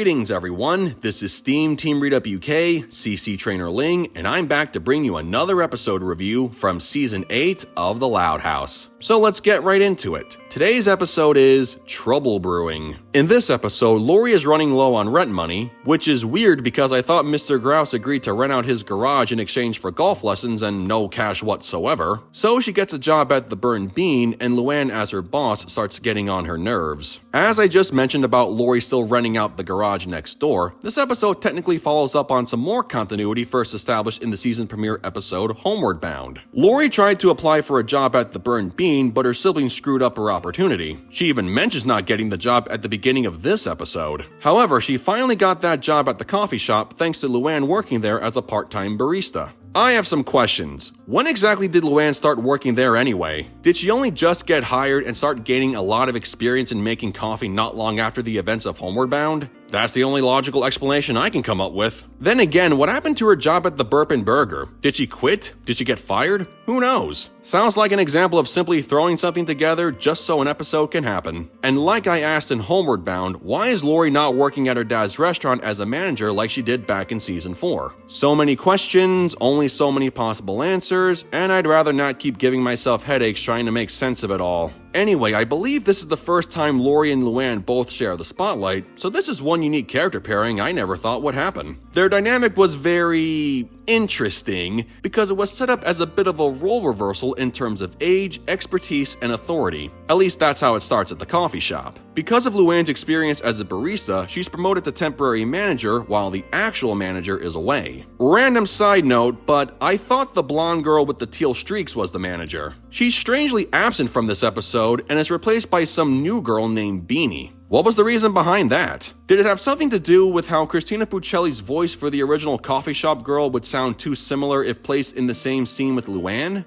Greetings everyone, this is SteamTeamRedubUK, CC Trainor-Ling, and I'm back to bring you another episode review from Season 8 of The Loud House. So let's get right into it. Today's episode is Trouble Brewing. In this episode, Lori is running low on rent money, which is weird because I thought Mr. Grouse agreed to rent out his garage in exchange for golf lessons and no cash whatsoever. So she gets a job at the Burnt Bean, and Luan as her boss starts getting on her nerves. As I just mentioned about Lori still renting out the garage next door, this episode technically follows up on some more continuity first established in the season premiere episode Homeward Bound. Lori tried to apply for a job at the Burnt Bean, but her siblings screwed up her opportunity. She even mentions not getting the job at the beginning of this episode. However, she finally got that job at the coffee shop thanks to Luan working there as a part-time barista. I have some questions. When exactly did Luan start working there anyway? Did she only just get hired and start gaining a lot of experience in making coffee not long after the events of Homeward Bound? That's the only logical explanation I can come up with. Then again, what happened to her job at the Burpin' Burger? Did she quit? Did she get fired? Who knows? Sounds like an example of simply throwing something together just so an episode can happen. And like I asked in Homeward Bound, why is Lori not working at her dad's restaurant as a manager like she did back in Season 4? So many questions, only so many possible answers, and I'd rather not keep giving myself headaches trying to make sense of it all. Anyway, I believe this is the first time Lori and Luan both share the spotlight, so this is one unique character pairing I never thought would happen. Their dynamic was very interesting because it was set up as a bit of a role reversal in terms of age, expertise, and authority. At least that's how it starts at the coffee shop. Because of Luan's experience as a barista, she's promoted to temporary manager while the actual manager is away. Random side note, but I thought the blonde girl with the teal streaks was the manager. She's strangely absent from this episode and is replaced by some new girl named Beanie. What was the reason behind that? Did it have something to do with how Christina Puccelli's voice for the original coffee shop girl would sound too similar if placed in the same scene with Luan?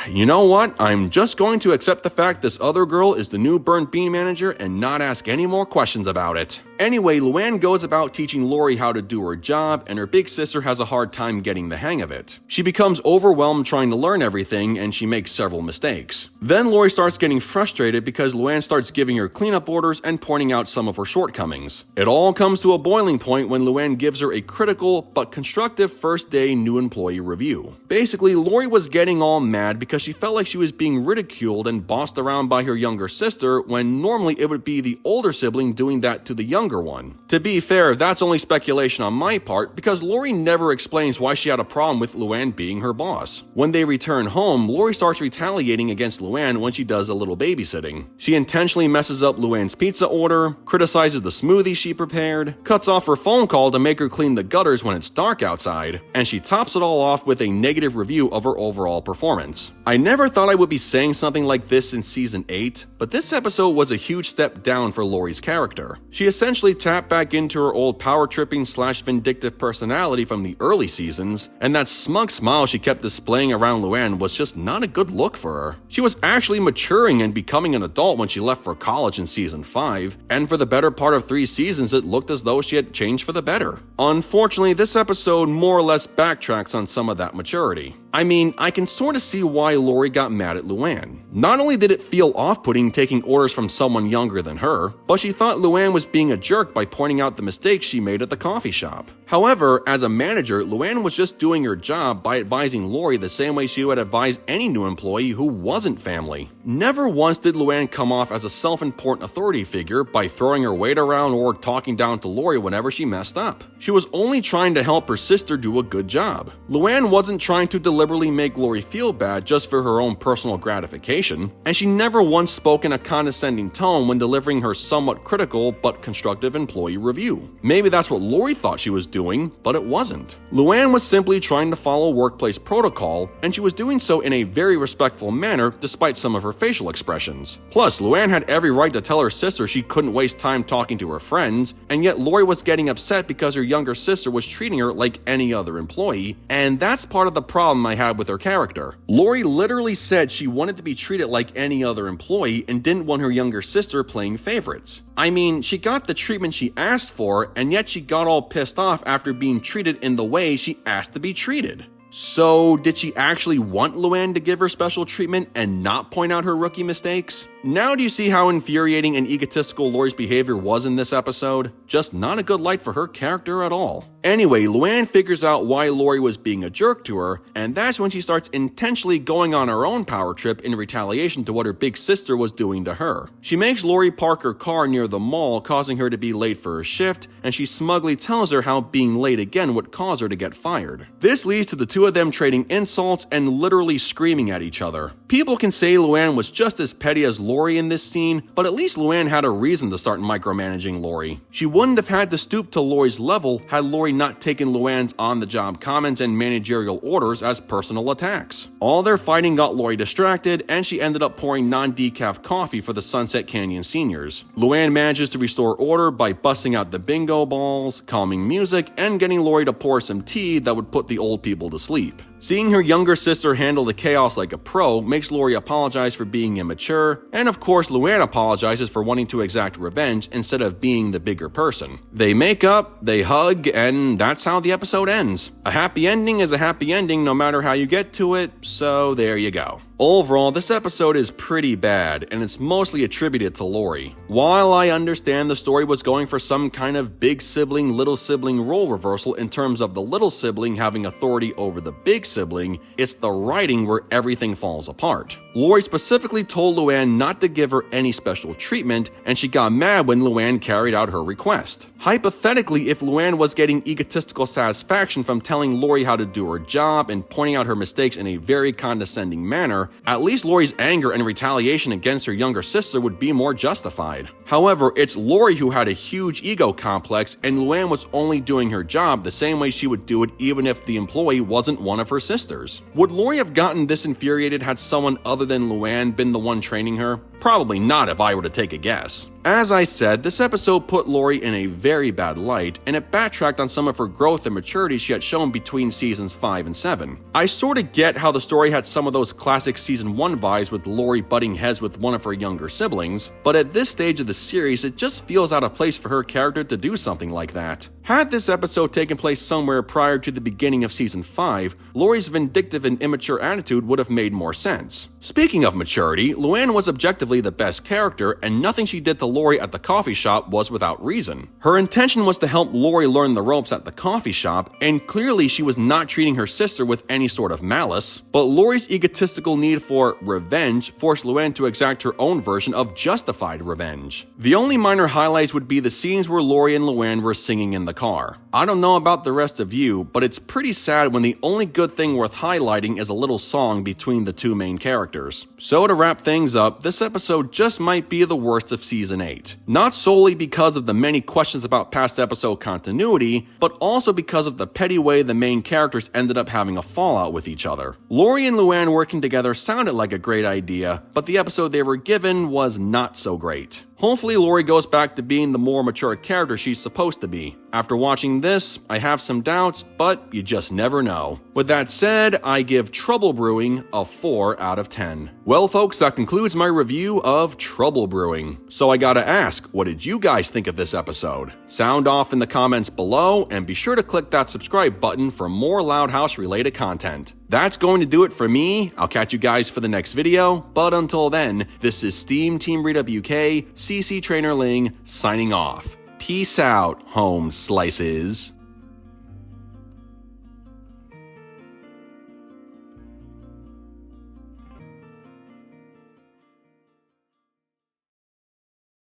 You know what? I'm just going to accept the fact this other girl is the new Burnt Bean manager and not ask any more questions about it. Anyway, Luan goes about teaching Lori how to do her job, and her big sister has a hard time getting the hang of it. She becomes overwhelmed trying to learn everything, and she makes several mistakes. Then Lori starts getting frustrated because Luan starts giving her cleanup orders and pointing out some of her shortcomings. It all comes to a boiling point when Luan gives her a critical but constructive first day new employee review. Basically, Lori was getting all mad because she felt like she was being ridiculed and bossed around by her younger sister when normally it would be the older sibling doing that to the younger one. To be fair, that's only speculation on my part because Lori never explains why she had a problem with Luan being her boss. When they return home, Lori starts retaliating against Luan when she does a little babysitting. She intentionally messes up Luan's pizza order, criticizes the smoothie she prepared, cuts off her phone call to make her clean the gutters when it's dark outside, and she tops it all off with a negative review of her overall performance. I never thought I would be saying something like this in Season 8, but this episode was a huge step down for Lori's character. She essentially tapped back into her old power-tripping / vindictive personality from the early seasons, and that smug smile she kept displaying around Luan was just not a good look for her. She was actually maturing and becoming an adult when she left for college in Season 5, and for the better part of 3 seasons it looked as though she had changed for the better. Unfortunately, this episode more or less backtracks on some of that maturity. I mean, I can sort of see why Lori got mad at Luan. Not only did it feel off-putting taking orders from someone younger than her, but she thought Luan was being a jerk by pointing out the mistakes she made at the coffee shop. However, as a manager, Luan was just doing her job by advising Lori the same way she would advise any new employee who wasn't family. Never once did Luan come off as a self-important authority figure by throwing her weight around or talking down to Lori whenever she messed up. She was only trying to help her sister do a good job. Luan wasn't trying to deliberately make Lori feel bad just for her own personal gratification, and she never once spoke in a condescending tone when delivering her somewhat critical but constructive employee review. Maybe that's what Lori thought she was doing, but it wasn't. Luan was simply trying to follow workplace protocol, and she was doing so in a very respectful manner despite some of her facial expressions. Plus, Luan had every right to tell her sister she couldn't waste time talking to her friends, and yet Lori was getting upset because her younger sister was treating her like any other employee, and that's part of the problem I had with her character. Lori literally said she wanted to be treated like any other employee and didn't want her younger sister playing favorites. I mean, she got the treatment she asked for, and yet she got all pissed off after being treated in the way she asked to be treated. So, did she actually want Luan to give her special treatment and not point out her rookie mistakes? Now do you see how infuriating and egotistical Lori's behavior was in this episode? Just not a good light for her character at all. Anyway, Luan figures out why Lori was being a jerk to her, and that's when she starts intentionally going on her own power trip in retaliation to what her big sister was doing to her. She makes Lori park her car near the mall, causing her to be late for her shift, and she smugly tells her how being late again would cause her to get fired. This leads to the two of them trading insults and literally screaming at each other. People can say Luan was just as petty as Lori in this scene, but at least Luan had a reason to start micromanaging Lori. She wouldn't have had to stoop to Lori's level had Lori not taken Luan's on-the-job comments and managerial orders as personal attacks. All their fighting got Lori distracted, and she ended up pouring non-decaf coffee for the Sunset Canyon seniors. Luan manages to restore order by busting out the bingo balls, calming music, and getting Lori to pour some tea that would put the old people to sleep. Seeing her younger sister handle the chaos like a pro makes Lori apologize for being immature, and of course Luan apologizes for wanting to exact revenge instead of being the bigger person. They make up, they hug, and that's how the episode ends. A happy ending is a happy ending no matter how you get to it, so there you go. Overall, this episode is pretty bad, and it's mostly attributed to Lori. While I understand the story was going for some kind of big sibling, little sibling role reversal in terms of the little sibling having authority over the big sibling, it's the writing where everything falls apart. Lori specifically told Luan not to give her any special treatment, and she got mad when Luan carried out her request. Hypothetically, if Luan was getting egotistical satisfaction from telling Lori how to do her job and pointing out her mistakes in a very condescending manner, at least Lori's anger and retaliation against her younger sister would be more justified. However, it's Lori who had a huge ego complex, and Luan was only doing her job the same way she would do it even if the employee wasn't one of her sisters. Would Lori have gotten this infuriated had someone other than Luan been the one training her? Probably not if I were to take a guess. As I said, this episode put Lori in a very bad light, and it backtracked on some of her growth and maturity she had shown between seasons 5 and 7. I sorta get how the story had some of those classic season 1 vibes with Lori butting heads with one of her younger siblings, but at this stage of the series it just feels out of place for her character to do something like that. Had this episode taken place somewhere prior to the beginning of season 5, Lori's vindictive and immature attitude would have made more sense. Speaking of maturity, Luan was objectively the best character, and nothing she did to Lori at the coffee shop was without reason. Her intention was to help Lori learn the ropes at the coffee shop, and clearly she was not treating her sister with any sort of malice, but Lori's egotistical need for revenge forced Luan to exact her own version of justified revenge. The only minor highlights would be the scenes where Lori and Luan were singing in the car. I don't know about the rest of you, but it's pretty sad when the only good thing worth highlighting is a little song between the two main characters. So to wrap things up, this episode just might be the worst of season 8. Not solely because of the many questions about past episode continuity, but also because of the petty way the main characters ended up having a fallout with each other. Lori and Luan working together sounded like a great idea, but the episode they were given was not so great. Hopefully Lori goes back to being the more mature character she's supposed to be. After watching this, I have some doubts, but you just never know. With that said, I give Trouble Brewing a 4 out of 10. Well folks, that concludes my review of Trouble Brewing. So I gotta ask, what did you guys think of this episode? Sound off in the comments below, and be sure to click that subscribe button for more Loud House related content. That's going to do it for me. I'll catch you guys for the next video, but until then, this is SteamTeamRedubUK, CC Trainor-Ling, signing off. Peace out, home slices.